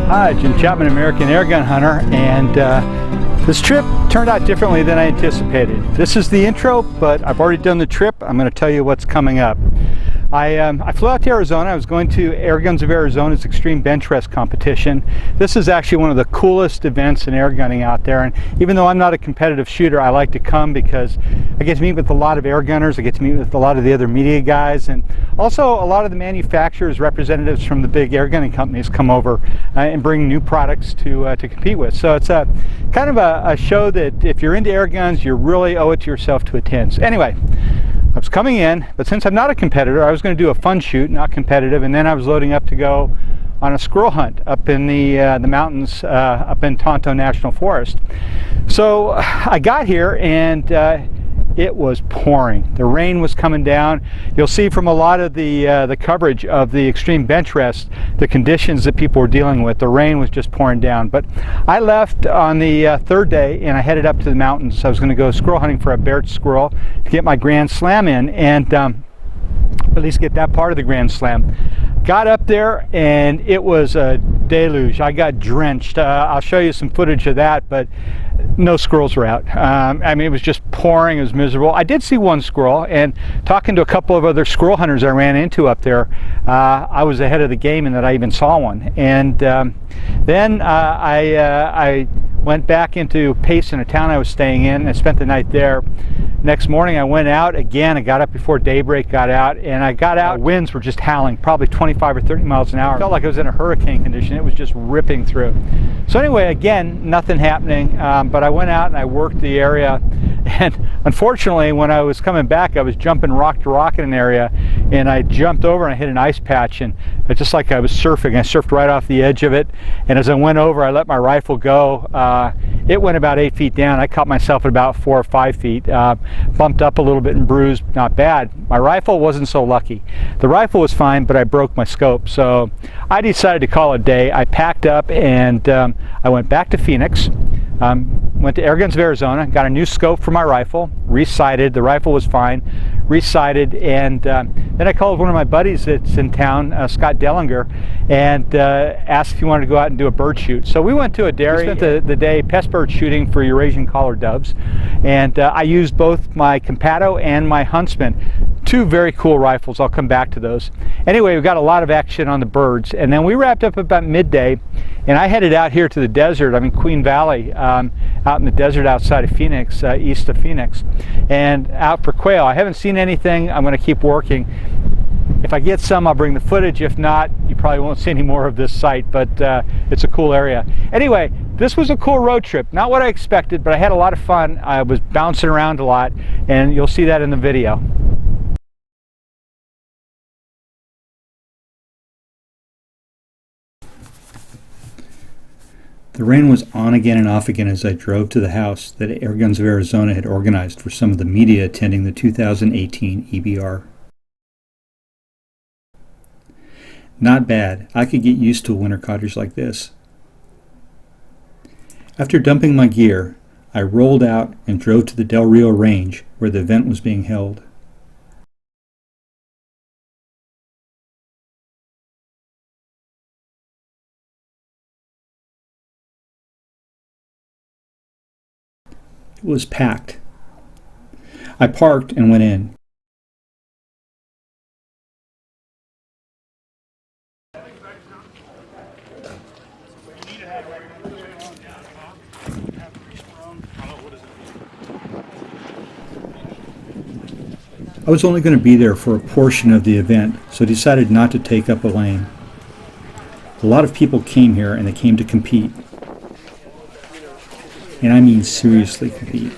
Hi, Jim Chapman, American Airgun Hunter, and this trip turned out differently than I anticipated. This is the intro, but I've already done the trip. I'm going to tell you what's coming up. I flew out to Arizona. I was going to Airguns of Arizona's Extreme Benchrest competition. This is actually one of the coolest events in airgunning out there, and even though I'm not a competitive shooter, I like to come because I get to meet with a lot of airgunners, I get to meet with a lot of the other media guys, and also a lot of the manufacturers, representatives from the big airgunning companies come over and bring new products to compete with. So it's a kind of a show that if you're into airguns, you really owe it to yourself to attend. So anyway, I was coming in, but since I'm not a competitor, I was going to do a fun shoot, not competitive, and then I was loading up to go on a squirrel hunt up in the mountains up in Tonto National Forest. So I got here and it was pouring. The rain was coming down. You'll see from a lot of the coverage of the Extreme Benchrest the conditions that people were dealing with. The rain was just pouring down. But I left on the third day and I headed up to the mountains. I was going to go squirrel hunting for a Abert squirrel to get my Grand Slam in and at least get that part of the Grand Slam. Got up there and it was a deluge. I got drenched. I'll show you some footage of that, but no squirrels were out. I mean, it was just pouring. It was miserable. I did see one squirrel, and talking to a couple of other squirrel hunters I ran into up there, I was ahead of the game in that I even saw one. And then I went back into Pest, in a town I was staying in, and spent the night there. Next morning I went out again. I got up before daybreak, got out, and I got out. Winds were just howling, probably 25 or 30 miles an hour. I felt like I was in a hurricane condition. It was just ripping through. So anyway, again, nothing happening, but I went out and I worked the area, and unfortunately when I was coming back I was jumping rock to rock in an area, and I jumped over and I hit an ice patch, and just like I was surfing, I surfed right off the edge of it, and as I went over I let my rifle go. It went about 8 feet down. I caught myself at about 4 or 5 feet. Bumped up a little bit and bruised, not bad. My rifle wasn't so lucky. The rifle was fine, but I broke my scope. So I decided to call it a day. I packed up and I went back to Phoenix. Went to Airguns of Arizona, got a new scope for my rifle, resighted. The rifle was fine, resighted, and then I called one of my buddies that's in town, Scott Dellinger, and asked if he wanted to go out and do a bird shoot. So we went to a dairy. We spent the day pest bird shooting for Eurasian collared doves, and I used both my Compatto and my Huntsman. Two very cool rifles. I'll come back to those. Anyway, we got a lot of action on the birds, and then we wrapped up about midday, and I headed out here to the desert. I'm in Queen Valley, out in the desert outside of Phoenix, east of Phoenix, and out for quail. I haven't seen anything. I'm going to keep working. If I get some, I'll bring the footage. If not, you probably won't see any more of this site, but it's a cool area. Anyway, this was a cool road trip. Not what I expected, but I had a lot of fun. I was bouncing around a lot, and you'll see that in the video. The rain was on again and off again as I drove to the house that Airguns of Arizona had organized for some of the media attending the 2018 EBR. Not bad. I could get used to a winter cottage like this. After dumping my gear, I rolled out and drove to the Del Rio Range where the event was being held. It was packed. I parked and went in. I was only going to be there for a portion of the event, so I decided not to take up a lane. A lot of people came here and they came to compete. And I mean seriously compete.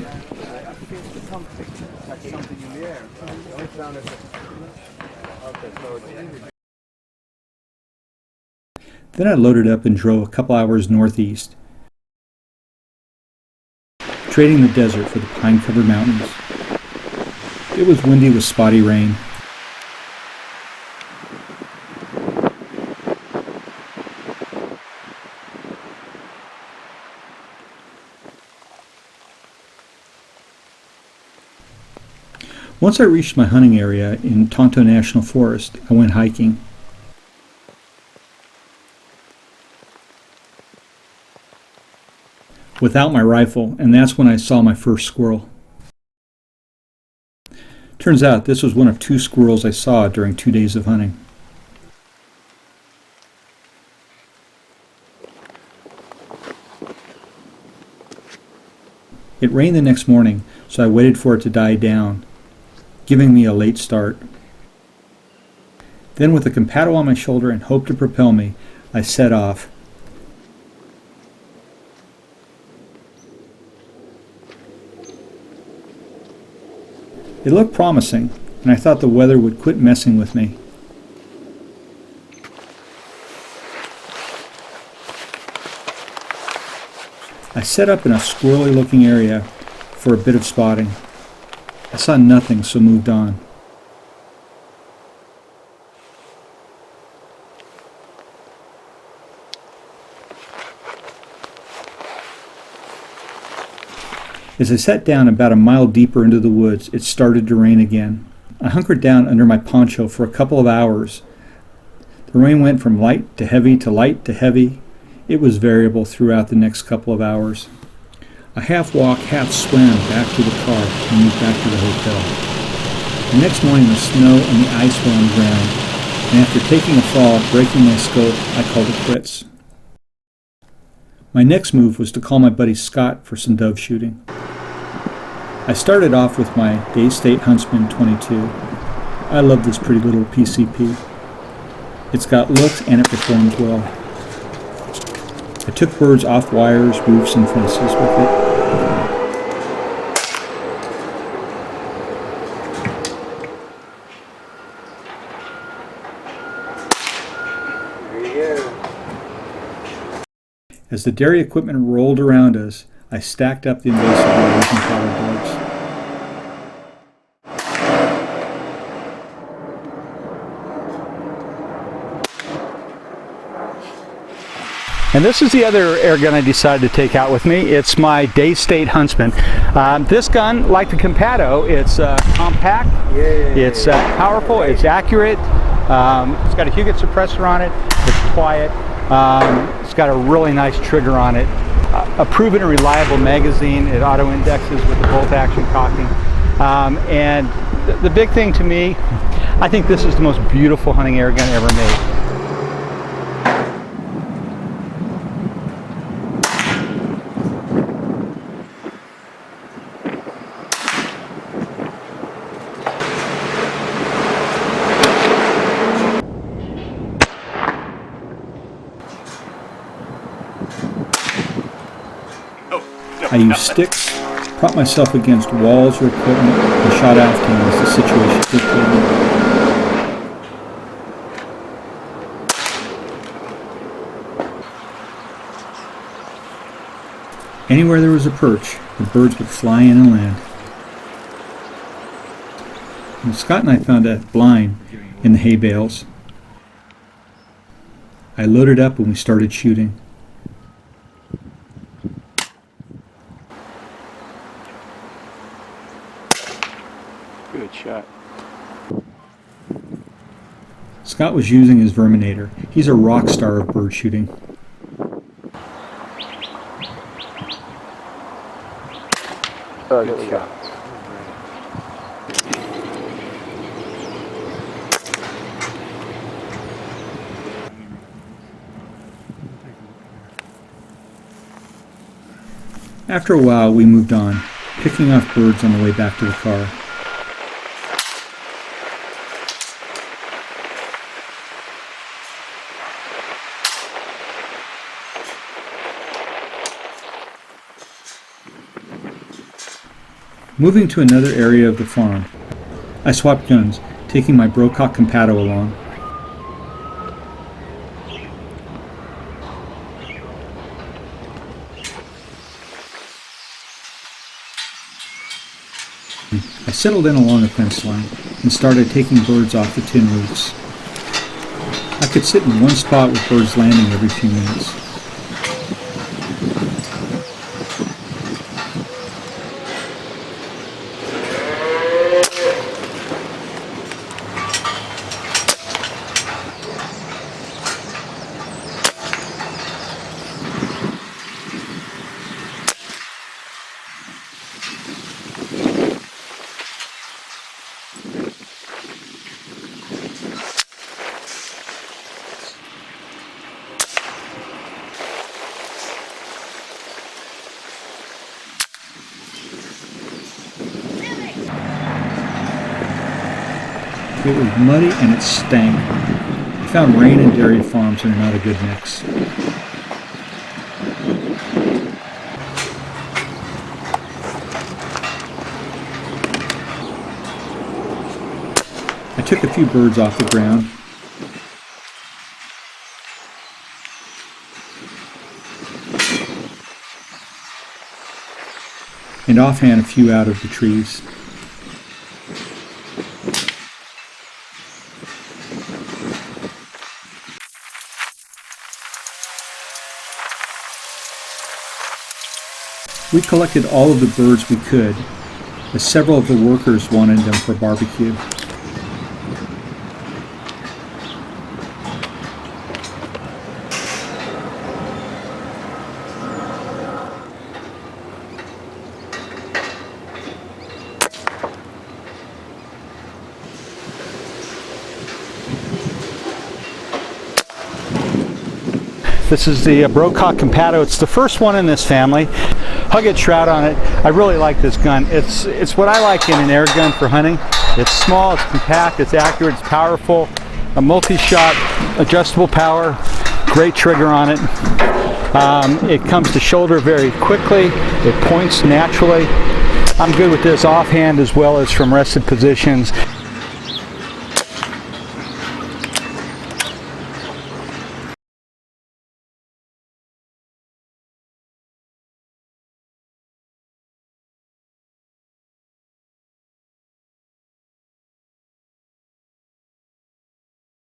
Then I loaded up and drove a couple hours northeast, trading the desert for the pine-covered mountains. It was windy with spotty rain. Once I reached my hunting area in Tonto National Forest, I went hiking. without my rifle, and that's when I saw my first squirrel. Turns out this was one of 2 squirrels I saw during 2 days of hunting. It rained the next morning, so I waited for it to die down, giving me a late start. Then, with a Compatto on my shoulder and hope to propel me, I set off. It looked promising, and I thought the weather would quit messing with me. I set up in a squirrely looking area for a bit of spotting. I saw nothing, so moved on. As I sat down about a mile deeper into the woods, it started to rain again. I hunkered down under my poncho for a couple of hours. The rain went from light to heavy to light to heavy. It was variable throughout the next couple of hours. I half walked, half swam back to the car and moved back to the hotel. The next morning the snow and the ice were on the ground, and after taking a fall, breaking my scope, I called it quits. My next move was to call my buddy Scott for some dove shooting. I started off with my Daystate Huntsman 22. I love this pretty little PCP. It's got looks and it performs well. I took birds off wires, roofs, and fences with it. There you go. As the dairy equipment rolled around us, I stacked up the invasive Eurasian powder bugs. And this is the other air gun I decided to take out with me. It's my Daystate Huntsman. This gun, like the Compatto, it's compact, it's powerful, it's accurate, it's got a Huget suppressor on it, it's quiet, it's got a really nice trigger on it, a proven and reliable magazine. It auto indexes with the bolt action cocking, and the big thing to me, I think this is the most beautiful hunting air gun ever made. I used sticks, propped myself against walls or equipment, and shot after him as the situation dictated. Anywhere there was a perch, the birds would fly in and land. And Scott and I found a blind in the hay bales. I loaded up and we started shooting. Good shot. Scott was using his Verminator. He's a rock star of bird shooting. Good shot. After a while, we moved on, picking off birds on the way back to the car. Moving to another area of the farm, I swapped guns, taking my Brocock Compatto along. I settled in along a fence line and started taking birds off the tin roofs. I could sit in one spot with birds landing every few minutes. It was muddy and it stank. I found rain and dairy farms are not a good mix. I took a few birds off the ground. And offhand a few out of the trees. We collected all of the birds we could, as several of the workers wanted them for barbecue. This is the Brocock Compatto. It's the first one in this family. Hugget shroud on it. I really like this gun. It's what I like in an air gun for hunting. It's small, it's compact, it's accurate, it's powerful. A multi-shot, adjustable power, great trigger on it. It comes to shoulder very quickly. It points naturally. I'm good with this offhand as well as from rested positions.